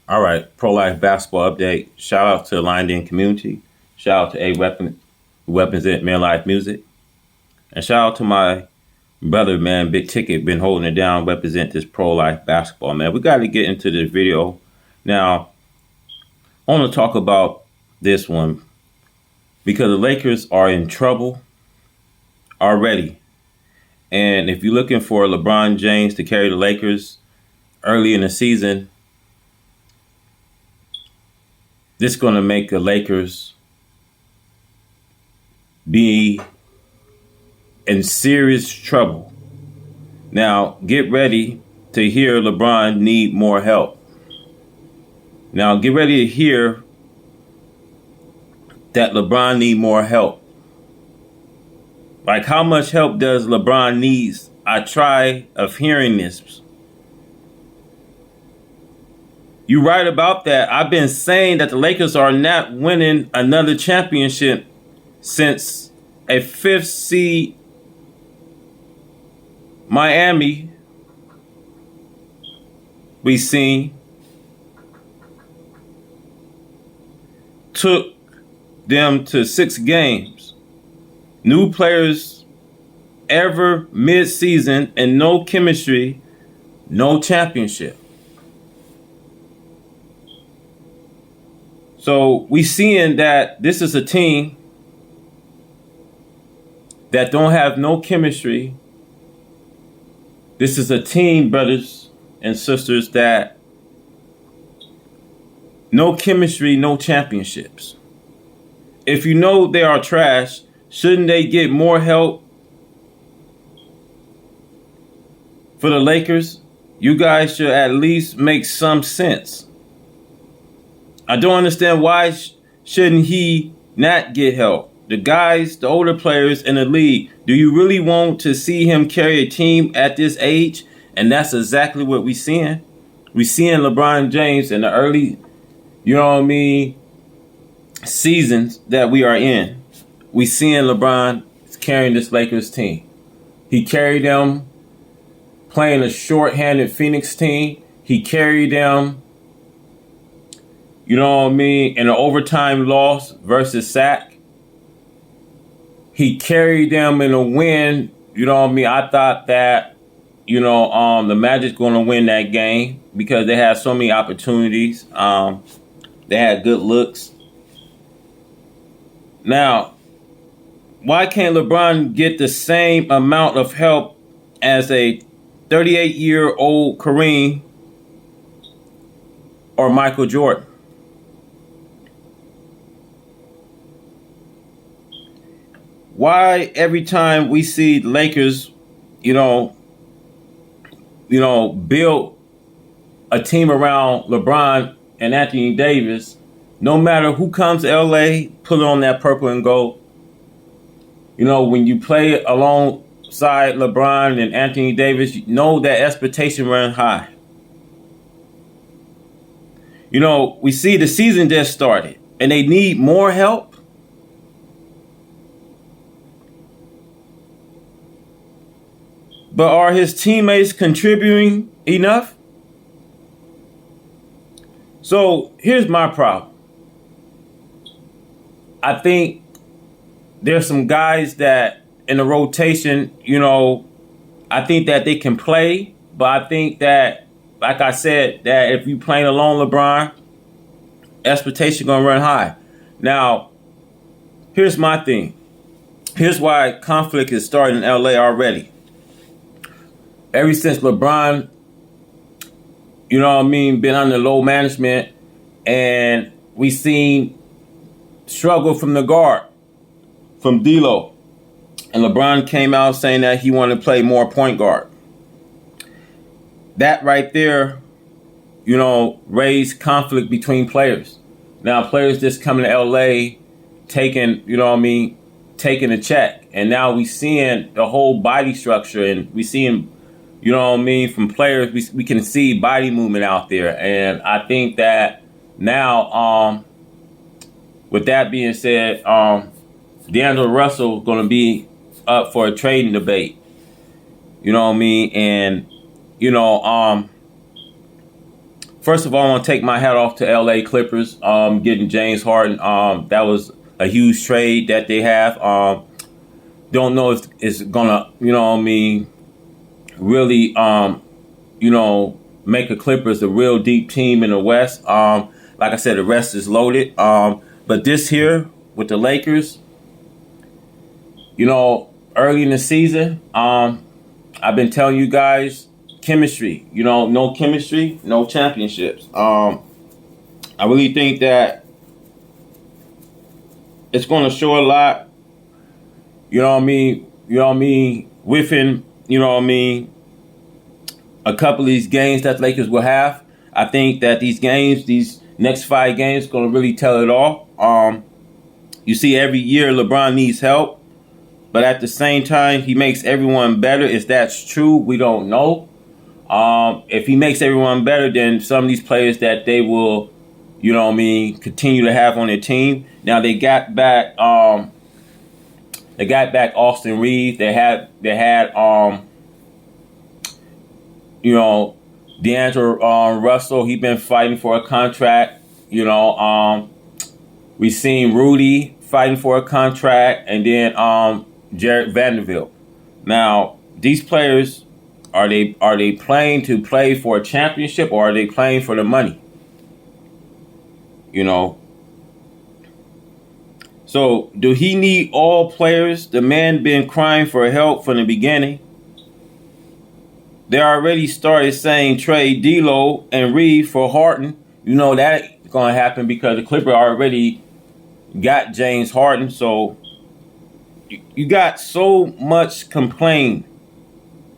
All right, pro life basketball update. Shout out to the Lined In community. Shout out to A Weapon, who represent Man Life Music, and shout out to my brother, man, Big Ticket, been holding it down, represent this pro life basketball, man. We got to get into this video now. I want to talk about this one because the Lakers are in trouble already, and if you're looking for LeBron James to carry the Lakers early in the season, this is going to make the Lakers be in serious trouble. Now, get ready to hear LeBron need more help. Now, get ready to hear that LeBron need more help. Like, how much help does LeBron needs? I try of hearing this. You right about that. I've been saying that the Lakers are not winning another championship since a fifth seed Miami we seen took them to 6 games. New players ever mid-season and no chemistry, no championship. So we seeing that this is a team that don't have no chemistry. This is a team, brothers and sisters, that no chemistry, no championships. If you know they are trash, shouldn't they get more help for the Lakers? You guys should at least make some sense. I don't understand why shouldn't he not get help? The guys, the older players in the league, do you really want to see him carry a team at this age? And that's exactly what we're seeing. We're seeing LeBron James in the early, seasons that we are in. We're seeing LeBron carrying this Lakers team. He carried them playing a short-handed Phoenix team. He carried them in an overtime loss versus Sac. He carried them in a win. I thought that, the Magic's going to win that game because they had so many opportunities. They had good looks. Now, why can't LeBron get the same amount of help as a 38-year-old Kareem or Michael Jordan? Why every time we see Lakers, build a team around LeBron and Anthony Davis, no matter who comes to LA, put on that purple and gold. When you play alongside LeBron and Anthony Davis, you know that expectation run high. We see the season just started and they need more help. But are his teammates contributing enough? So here's my problem. I think there's some guys that in the rotation, I think that they can play. But I think that, like I said, that if you playing alone LeBron, expectation going to run high. Now, here's my thing. Here's why conflict is starting in LA already. Ever since LeBron, been under low management, and we seen struggle from the guard, from D'Lo. And LeBron came out saying that he wanted to play more point guard. That right there, raised conflict between players. Now players just coming to LA taking, taking a check. And now we seeing the whole body structure, and we seeing from players, we can see body movement out there. And I think that now, with that being said, D'Angelo Russell is going to be up for a trading debate. And, first of all, I want to take my hat off to LA Clippers, getting James Harden. That was a huge trade that they have. Don't know if it's gonna, really, make the Clippers a real deep team in the West. Like I said, the rest is loaded. But this here with the Lakers, early in the season, I've been telling you guys, chemistry. No chemistry, no championships. I really think that it's going to show a lot. Within, a couple of these games that Lakers will have. I think that these next 5 games, going to really tell it all. You see, every year LeBron needs help, but at the same time, he makes everyone better. If that's true, we don't know. If he makes everyone better, then some of these players that they will, continue to have on their team. Now they got back Austin Reeves. They had D'Angelo Russell. He's been fighting for a contract. We seen Rudy fighting for a contract, and then Jared Vanderbilt. Now these players, are they playing to play for a championship, or are they playing for the money? So do he need all players? The man been crying for help from the beginning. They already started saying trade D'Lo and Reed for Harden. That ain't going to happen because the Clippers already got James Harden. So you got so much complaint.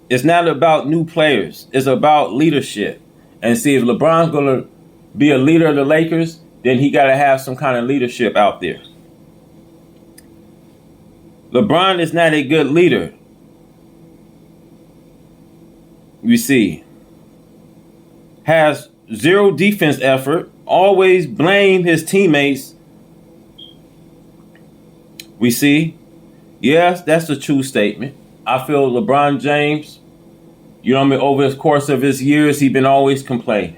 It's not about new players. It's about leadership. And see, if LeBron's going to be a leader of the Lakers, then he got to have some kind of leadership out there. LeBron is not a good leader. You see, has zero defense effort, always blame his teammates. We see, yes, that's a true statement. I feel LeBron James, over the course of his years, he's been always complaining.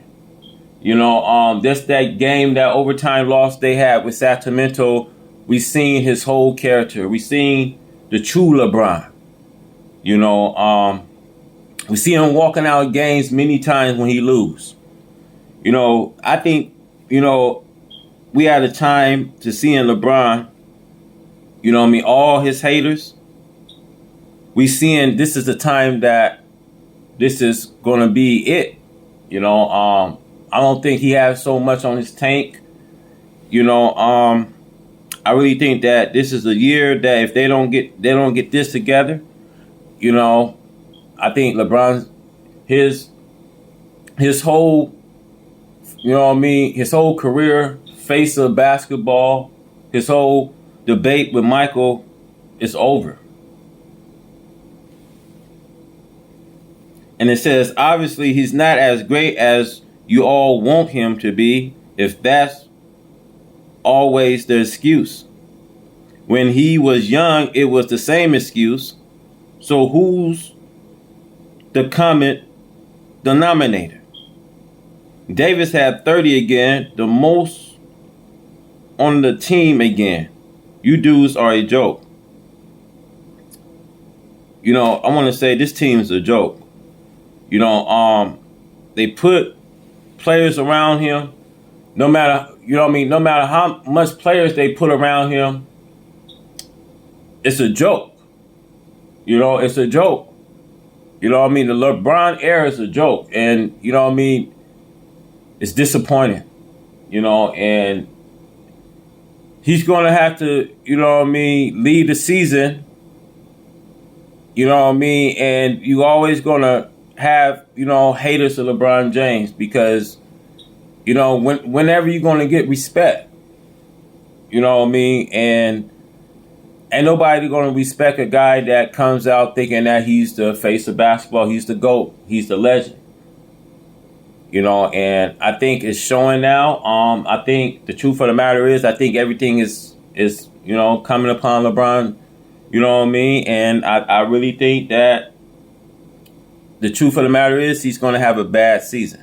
Just that game, that overtime loss they had with Sacramento, we seen his whole character. We seen the true LeBron. We see him walking out of games many times when he lose. I think, we had a time to seeing LeBron, all his haters. We seeing this is the time that this is going to be it. I don't think he has so much on his tank. I really think that this is a year that if they don't get this together, I think LeBron, his whole, his whole career, face of basketball, his whole debate with Michael is over. And it says, obviously, he's not as great as you all want him to be, if that's always the excuse. When he was young, it was the same excuse. So who's the common denominator? Davis had 30 again, the most on the team again. You dudes are a joke. I want to say this team's a joke. They put players around him. No matter how much players they put around him, it's a joke. It's a joke. The LeBron era is a joke. And, it's disappointing. And he's going to have to, lead the season. And you always going to have, haters of LeBron James because, whenever you're going to get respect, and ain't nobody going to respect a guy that comes out thinking that he's the face of basketball, he's the GOAT, he's the legend. And I think it's showing now. I think the truth of the matter is, I think everything is coming upon LeBron, And I really think that the truth of the matter is he's going to have a bad season.